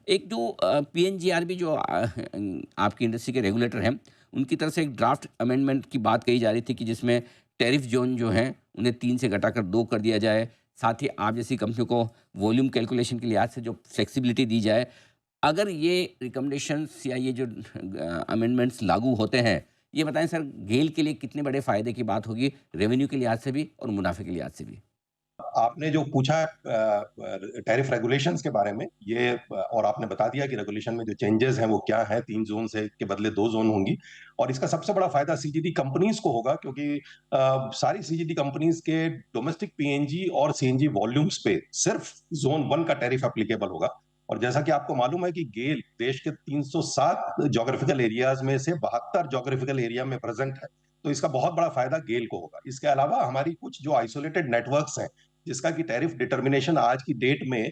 एक जो पीएनजीआरबी जो आपकी इंडस्ट्री के रेगुलेटर हैं, उनकी तरफ से एक ड्राफ्ट अमेंडमेंट की बात कही जा रही थी कि जिसमें टैरिफ ज़ोन जो हैं, उन्हें 3 से घटाकर 2 कर दिया जाए। साथ ही आप जैसी कंपनियों को वॉल्यूम कैलकुलेशन के लिहाज से जो फ्लेक्सिबिलिटी दी जाए। अगर ये रिकमेंडेशंस या ये जो अमेंडमेंट्स लागू होते हैं, ये बताएँ सर गेल के लिए कितने बड़े फ़ायदे की बात होगी, रेवेन्यू के लिहाज से भी और मुनाफ़े के लिहाज से भी? आपने जो पूछा टैरिफ रेगुलेशंस के बारे में, ये और आपने बता दिया कि रेगुलेशन में जो चेंजेस हैं वो क्या हैं, 3 ज़ोन से के बदले 2 ज़ोन होंगी और इसका सबसे बड़ा फ़ायदा सीजीडी कंपनीज़ को होगा क्योंकि सारी सीजीडी कंपनीज़ के डोमेस्टिक पीएनजी और सीएनजी वॉल्यूम्स पे सिर्फ ज़ोन 1 का टैरिफ एप्लीकेबल होगा और जैसा कि आपको मालूम है कि गेल देश के 307 ज्योग्राफिकल एरियाज़ में से 72 ज्योग्राफिकल एरिया में प्रेज़ेंट है, तो इसका बहुत बड़ा फ़ायदा गेल को होगा। इसके अलावा हमारी कुछ जो आइसोलेटेड नेटवर्क्स हैं, जिसका कि टैरिफ डिटर्मिनेशन आज की डेट में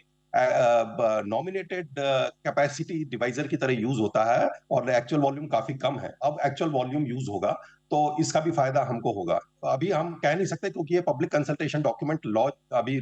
नॉमिनेटेड कैपेसिटी डिवाइजर की तरह यूज होता है और एक्चुअल वॉल्यूम काफी कम है। अब एक्चुअल वॉल्यूम यूज होगा तो इसका भी फायदा हमको होगा। तो अभी हम कह नहीं सकते क्योंकि ये पब्लिक कंसल्टेशन डॉक्यूमेंट लॉ अभी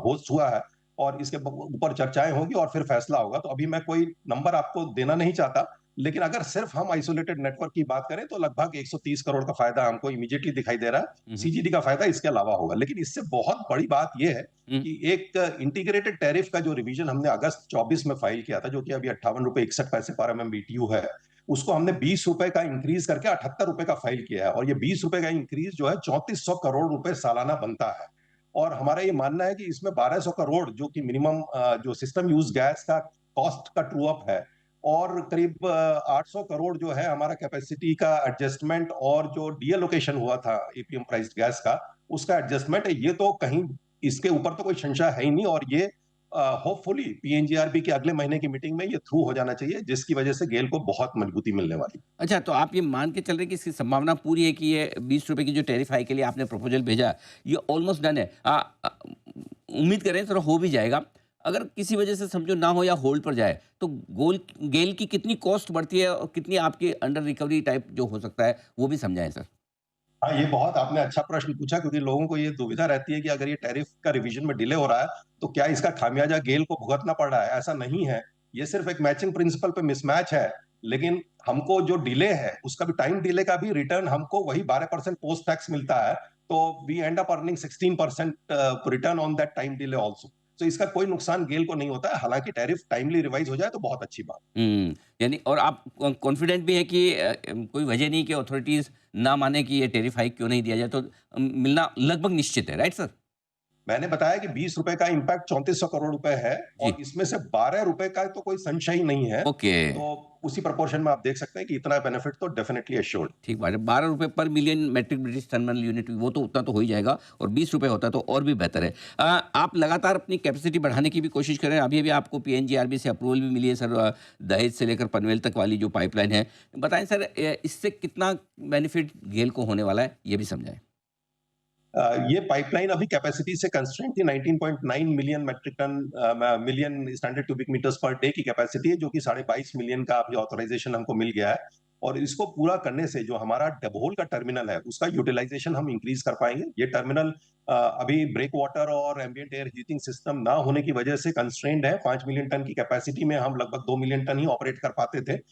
होस्ट हुआ है और इसके ऊपर चर्चाएं होगी और फिर फैसला होगा। तो अभी मैं कोई नंबर आपको देना नहीं चाहता, लेकिन अगर सिर्फ हम आइसोलेटेड नेटवर्क की बात करें तो लगभग 130 करोड़ का फायदा हमको इमीडिएटली दिखाई दे रहा है। हुँ, हुँ। सीजीडी का फायदा इसके अलावा होगा, लेकिन इससे बहुत बड़ी बात यह है हुँ, कि एक इंटीग्रेटेड टैरिफ का जो रिवीजन हमने अगस्त 24 में फाइल किया था, जो कि अभी 58 रुपए 61 पैसे पर एमएमबीटीयू है, उसको हमने 20 रुपए का इंक्रीज करके 78 रुपए का फाइल किया है और ये 20 रुपए का इंक्रीज जो है 3400 करोड़ रुपए सालाना बनता है। और हमारा ये मानना है कि इसमें 1200 करोड़ जो कि मिनिमम जो सिस्टम यूज गैस का कॉस्ट का ट्रू अप है और करीब 800 करोड़ जो है हमारा कैपेसिटी का एडजस्टमेंट और जो डीएलोकेशन हुआ था एपीएम प्राइस्ड गैस का, उसका एडजस्टमेंट है। ये तो कहीं इसके ऊपर तो कोई संशय है ही नहीं और ये होपफुली पीएनजीआरबी के अगले महीने की मीटिंग में ये थ्रू हो जाना चाहिए, जिसकी वजह से गेल को बहुत मजबूती मिलने वाली है। अच्छा तो आप ये मान के चल रहे हैं कि इसकी संभावना पूरी है कि ये ₹20 की जो टैरिफ हाइक के लिए आपने प्रपोज़ल भेजा, ये ऑलमोस्ट डन है। उम्मीद करें थोड़ा हो भी जाएगा। अगर किसी वजह से समझो ना हो या होल्ड पर जाए, तो गोल गेल की कितनी कॉस्ट बढ़ती है और कितनी आपकी अंडर रिकवरी टाइप जो हो सकता है, वो भी समझाएँ सर? हाँ, ये बहुत आपने अच्छा प्रश्न पूछा क्योंकि लोगों को ये दुविधा रहती है कि अगर ये टैरिफ का रिवीजन में डिले हो रहा है, तो क्या इसका खामियाजा गेल को भुगतना पड़ रहा है? ऐसा नहीं है। ये सिर्फ एक मैचिंग प्रिंसिपल पे मिसमैच है, लेकिन हमको जो डिले है, उसका भी टाइम डिले का भी रिटर्न हमको वही 12% पोस्ट टैक्स मिलता है, तो we end up earning 16% return on that time delay also. तो इसका कोई नुकसान गेल को नहीं होता है, हालाँकि टैरिफ टाइमली रिवाइज़ हो जाए तो बहुत अच्छी बात। यानी और आप कॉन्फिडेंट भी हैं कि कोई वजह नहीं कि अथॉरिटीज़ ना माने कि ये टैरिफ हाइक क्यों नहीं दिया जाए, तो मिलना लगभग निश्चित है, राइट सर? मैंने बताया कि 20 रुपए का इम्पैक्ट 3400 करोड़ रुपए है और जी, इसमें से 12 रुपए का तो कोई संशय ही नहीं है। ओके। तो उसी प्रोपोर्शन में आप देख सकते हैं कि इतना बेनिफिट तो डेफिनिटली एश्योर्ड। ठीक बात है। ₹12 पर million metric British thermal unit वो तो उतना तो हो ही जाएगा और ₹20 होता तो और भी बेहतर है। आप लगातार अपनी कैपेसिटी बढ़ाने की भी कोशिश कर रहे हैं। अभी-अभी आपको पीएनजीआरबी से अप्रूवल भी मिली है सर दहेज से लेकर पनवेल तक वाली जो पाइपलाइन है। बताएँ सर इससे कितना बेनिफिट गेल को होने वाला है? ये भी समझाएँ। ये पाइपलाइन अभी कैपेसिटी से कंस्ट्रेंट थी। 19.9 million metric ton million standard cubic metres per day की कैपेसिटी है, जो कि 22.5 मिलियन का अभी ऑथराइजेशन हमको मिल गया है और इसको पूरा करने से जो हमारा डबहोल का टर्मिनल है उसका यूटिलाइजेशन हम इंक्रीज कर पाएंगे। ये टर्मिनल अभी ब्रेक वाटर और एम्बियंट एयर हीटिंग सिस्टम ना होने की वजह से कंस्ट्रेंड है। 5 मिलियन टन की कैपेसिटी में हम लगभग 2 मिलियन टन ही ऑपरेट कर पाते थे।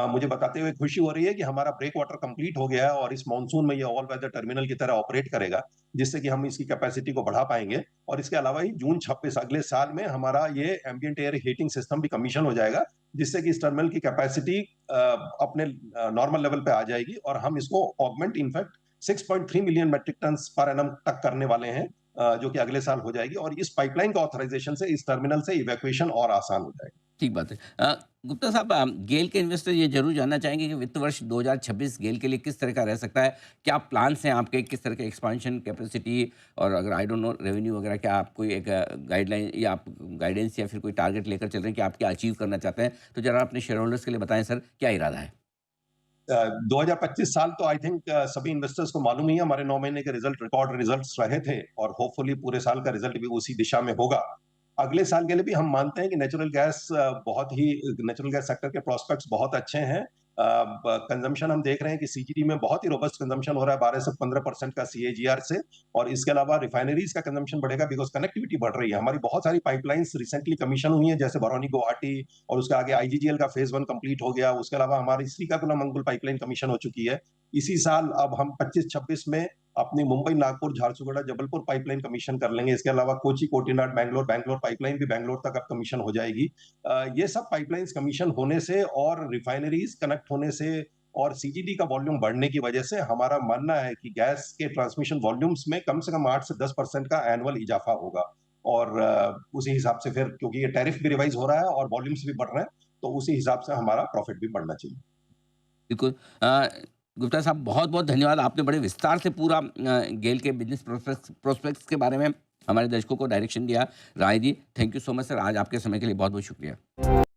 मुझे बताते हुए खुशी हो रही है कि हमारा ब्रेक वाटर कंप्लीट हो गया है और इस मानसून में ये ऑल वेदर टर्मिनल की तरह ऑपरेट करेगा, जिससे कि हम इसकी कैपेसिटी को बढ़ा पाएंगे। और इसके अलावा ही जून 26 अगले साल में हमारा ये एम्बियंट एयर हीटिंग सिस्टम भी कमीशन हो जाएगा, जिससे कि इस टर्मिनल की कैपेसिटी अपने नॉर्मल लेवल पे आ जाएगी और हम इसको augment in fact 6.3 million metric ton per annum तक करने वाले हैं, जो कि अगले साल हो जाएगी और इस पाइपलाइन का ऑथराइजेशन से इस टर्मिनल से इवैक्यूएशन और आसान हो जाएगा। ठीक बात है। गुप्ता साहब गेल के इन्वेस्टर ये ज़रूर जानना चाहेंगे कि वित्त वर्ष 2026 गेल के लिए किस तरह का रह सकता है? क्या प्लान्स हैं आपके? किस तरह के एक्सपेंशन कैपेसिटी और अगर आई डोंट नो रेवेन्यू वगैरह क्या आप कोई एक गाइडलाइन या आप गाइडेंस या फिर कोई टारगेट लेकर चल रहे हैं कि आप क्या अचीव करना चाहते हैं? तो ज़रा अपने शेयर होल्डर्स के लिए बताएँ सर, क्या इरादा है? 2025 साल तो आई थिंक सभी इन्वेस्टर्स को मालूम ही है, हमारे 9 महीने के रिजल्ट रिकॉर्ड रिजल्ट्स रहे थे और होपफुली पूरे साल का रिजल्ट भी उसी दिशा में होगा। अगले साल के लिए भी हम मानते हैं कि नेचुरल गैस सेक्टर के प्रोस्पेक्ट्स बहुत अच्छे हैं। कंजम्पशन हम देख रहे हैं कि सीजीडी में बहुत ही रोबस्ट कंजम्पशन हो रहा है, 12 से 15% का सीएजीआर से। और इसके अलावा रिफाइनरीज का कंजम्पशन बढ़ेगा बिकॉज कनेक्टिविटी बढ़ रही है। हमारी बहुत सारी पाइपलाइंस रिसेंटली कमीशन हुई है, जैसे बरौनी गुवाहाटी, और उसके आगे आईजीजीएल का फेज 1 कंप्लीट हो गया। उसके अलावा हमारी श्रीकाकुलम अंगुल पाइपलाइन कमीशन हो चुकी है। इसी साल अब हम 25-26 में अपनी मुंबई नागपुर झारसुगुड़ा जबलपुर पाइपलाइन कमीशन कर लेंगे। इसके अलावा कोची कोटीनाड बैंगलोर बैंगलोर पाइपलाइन भी बैंगलोर तक अब कमीशन हो जाएगी। ये सब पाइपलाइंस कमीशन होने से और रिफाइनरीज कनेक्ट होने से और सीजीडी का वॉल्यूम बढ़ने की वजह से हमारा मानना है कि गैस के ट्रांसमिशन वॉल्यूम्स में कम से कम 8 से 10% का एनुअल इजाफा होगा। और उसी हिसाब से फिर, क्योंकि ये टैरिफ भी रिवाइज हो रहा है और वॉल्यूम्स भी बढ़ रहे हैं, तो उसी हिसाब से हमारा प्रॉफिट भी बढ़ना चाहिए। बिल्कुल। गुप्ता साहब, बहुत-बहुत धन्यवाद। आपने बड़े विस्तार से पूरा गेल के बिज़नेस प्रोस्पेक्ट्स के बारे में हमारे दर्शकों को डायरेक्शन दिया, राय दी। Thank you so much sir. आज आपके समय के लिए बहुत-बहुत शुक्रिया।